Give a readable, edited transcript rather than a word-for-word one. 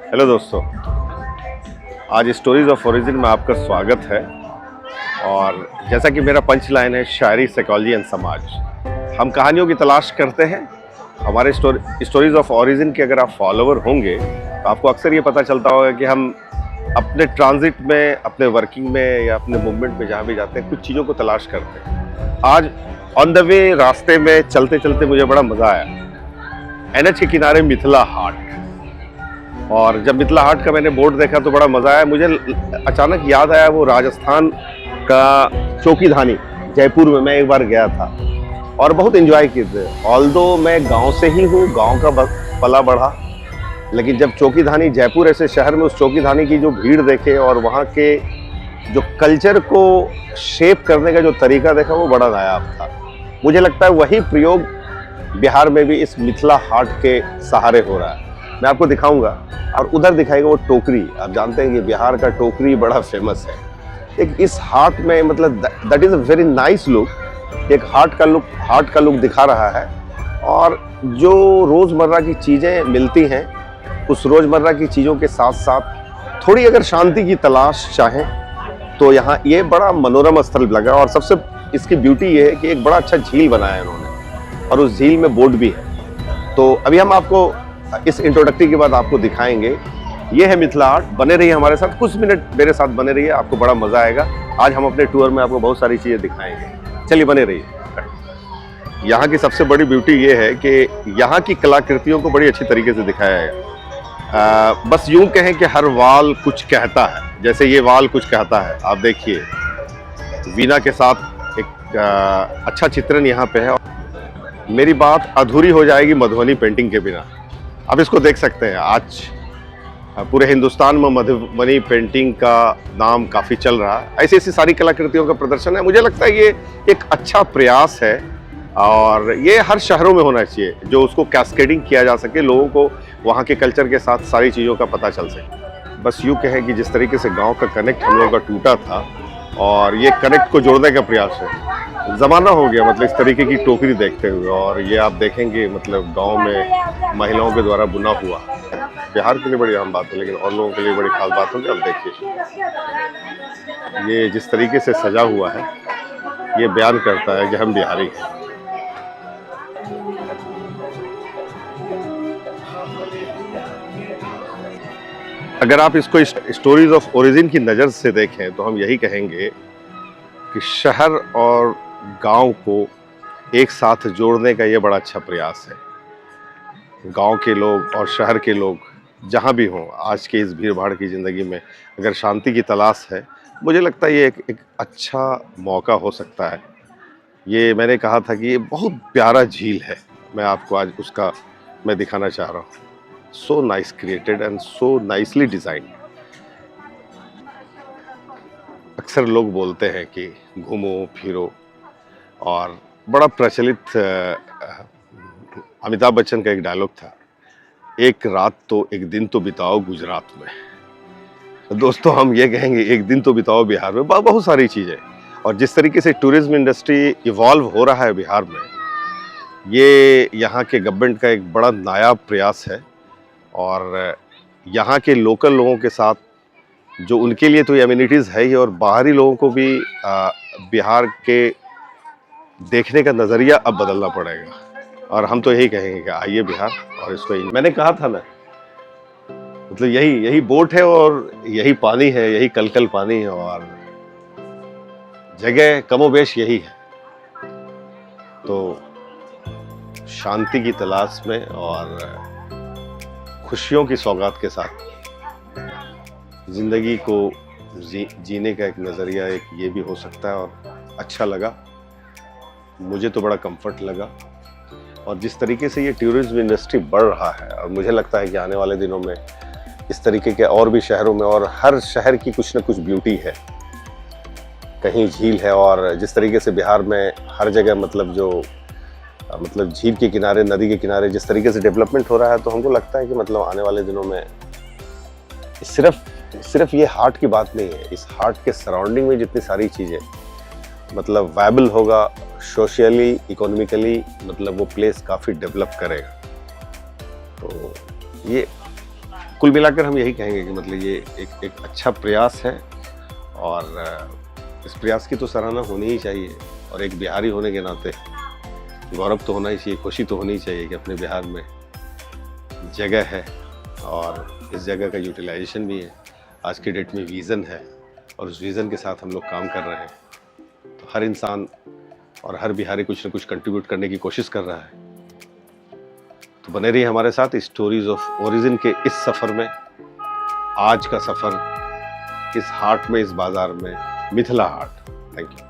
Hello दोस्तों, आज stories of origin में आपका स्वागत है। और जैसा कि मेरा पंच लाइन है, शायरी, साइकोलॉजी एंड समाज। हम कहानियों की तलाश करते हैं। हमारे स्टोरीज ऑफ ओरिजिन के अगर आप फॉलोवर होंगे तो आपको अक्सर ये पता चलता होगा कि हम अपने ट्रांजिट में, अपने वर्किंग में या अपने मूवमेंट में जहाँ भी जाते हैं, कुछ चीज़ों को तलाश करते हैं। आज ऑन द वे रास्ते में चलते चलते मुझे बड़ा मज़ा आया। एनएच के किनारे मिथिला हाट, और जब मिथिला हाट का मैंने बोर्ड देखा तो बड़ा मज़ा आया। मुझे अचानक याद आया वो राजस्थान का चौकीधानी, जयपुर में मैं एक बार गया था और बहुत एंजॉय किए थे। ऑल्दो मैं गांव से ही हूँ, गांव का पला बढ़ा, लेकिन जब चौकीधानी, जयपुर ऐसे शहर में, उस चौकीधानी की जो भीड़ देखे और वहाँ के जो कल्चर को शेप करने का जो तरीका देखा, वो बड़ा नायाब था। मुझे लगता है वही प्रयोग बिहार में भी इस मिथिला हाट के सहारे हो रहा है। मैं आपको दिखाऊंगा और उधर दिखाएगा वो टोकरी। आप जानते हैं कि बिहार का टोकरी बड़ा फेमस है। एक इस हाट में, मतलब that is a very nice look. एक हाट का लुक दिखा रहा है। और जो रोज़मर्रा की चीज़ें मिलती हैं, उस रोज़मर्रा की चीज़ों के साथ साथ थोड़ी अगर शांति की तलाश चाहें तो यहाँ ये बड़ा मनोरम स्थल लगा। और सबसे इसकी ब्यूटी ये है कि एक बड़ा अच्छा झील बनाया है इन्होंने, और उस झील में बोट भी है। तो अभी हम आपको इस इंट्रोडक्टरी के बाद आपको दिखाएंगे। ये है मिथिला हाट। बने रहिए हमारे साथ, कुछ मिनट मेरे साथ बने रहिए, आपको बड़ा मजा आएगा। आज हम अपने टूर में आपको बहुत सारी चीजें दिखाएंगे। चलिए बने रहिए। यहाँ की सबसे बड़ी ब्यूटी ये है कि यहाँ की कलाकृतियों को बड़ी अच्छी तरीके से दिखाया है। बस यूं कहें कि हर वाल कुछ कहता है। जैसे ये वाल कुछ कहता है, आप देखिए वीणा के साथ एक अच्छा चित्रण यहाँ पे है। मेरी बात अधूरी हो जाएगी मधुबनी पेंटिंग के बिना। आप इसको देख सकते हैं, आज पूरे हिंदुस्तान में मधुबनी पेंटिंग का नाम काफ़ी चल रहा है। ऐसी ऐसी सारी कलाकृतियों का प्रदर्शन है। मुझे लगता है ये एक अच्छा प्रयास है और ये हर शहरों में होना चाहिए, जो उसको कैस्केडिंग किया जा सके, लोगों को वहाँ के कल्चर के साथ सारी चीज़ों का पता चल सके। बस यूँ कहें कि जिस तरीके से गाँव का कनेक्ट हम लोगों का टूटा था, और ये कनेक्ट को जोड़ने का प्रयास है। ज़माना हो गया मतलब इस तरीके की टोकरी देखते हुए। और ये आप देखेंगे मतलब गांव में महिलाओं के द्वारा बुना हुआ। बिहार के लिए बड़ी आम बात है, लेकिन और लोगों के लिए बड़ी खास बात होगी। अब देखिए ये जिस तरीके से सजा हुआ है, ये बयान करता है कि हम बिहारी हैं। अगर आप इसको स्टोरीज ऑफ ओरिजिन की नज़र से देखें तो हम यही कहेंगे कि शहर और गांव को एक साथ जोड़ने का ये बड़ा अच्छा प्रयास है। गांव के लोग और शहर के लोग जहां भी हों, आज के इस भीड़ भाड़ की ज़िंदगी में अगर शांति की तलाश है, मुझे लगता है ये एक अच्छा मौका हो सकता है। ये मैंने कहा था कि ये बहुत प्यारा झील है। मैं आपको आज उसका मैं दिखाना चाह रहा हूँ। So nice created and so nicely design. अक्सर लोग बोलते हैं कि घूमो फिरो, और बड़ा प्रचलित अमिताभ बच्चन का एक डायलॉग था, एक रात तो एक दिन तो बिताओ गुजरात में। तो दोस्तों हम ये कहेंगे एक दिन तो बिताओ बिहार में। बहुत सारी चीज़ें, और जिस तरीके से टूरिज्म इंडस्ट्री इवॉल्व हो रहा है बिहार में, ये यहाँ के गवर्नमेंट का एक बड़ा नायाब प्रयास है। और यहाँ के लोकल लोगों के साथ जो उनके लिए तो ये अम्यूनिटीज़ है ही, और बाहरी लोगों को भी बिहार के देखने का नज़रिया अब बदलना पड़ेगा। और हम तो यही कहेंगे कि आइए बिहार, और इसको मैंने कहा था ना, मतलब यही बोट है और यही पानी है, यही कलकल पानी है, और जगह कमोबेश यही है। तो शांति की तलाश में और खुशियों की सौगात के साथ जिंदगी को जीने का एक नज़रिया एक ये भी हो सकता है। और अच्छा लगा, मुझे तो बड़ा कंफर्ट लगा। और जिस तरीके से ये टूरिज्म इंडस्ट्री बढ़ रहा है, और मुझे लगता है कि आने वाले दिनों में इस तरीके के और भी शहरों में, और हर शहर की कुछ ना कुछ ब्यूटी है, कहीं झील है। और जिस तरीके से बिहार में हर जगह मतलब झील के किनारे, नदी के किनारे जिस तरीके से डेवलपमेंट हो रहा है, तो हमको लगता है कि मतलब आने वाले दिनों में सिर्फ ये हाट की बात नहीं है, इस हाट के सराउंडिंग में जितनी सारी चीज़ें मतलब वायबल होगा, सोशली, इकोनॉमिकली, मतलब वो प्लेस काफ़ी डेवलप करेगा। तो ये कुल मिलाकर हम यही कहेंगे कि मतलब ये एक अच्छा प्रयास है और इस प्रयास की तो सराहना होनी ही चाहिए। और एक बिहारी होने के नाते गौरव तो होना ही चाहिए, खुशी तो होनी ही चाहिए कि अपने बिहार में जगह है और इस जगह का यूटिलाइजेशन भी है। आज की डेट में विज़न है और उस विज़न के साथ हम लोग काम कर रहे हैं। तो हर इंसान और हर बिहारी कुछ न कुछ कंट्रीब्यूट करने की कोशिश कर रहा है। तो बने रहिए हमारे साथ स्टोरीज ऑफ ओरिजिन के इस सफ़र में। आज का सफ़र इस हाट में, इस बाज़ार में, मिथिला हाट। Thank you.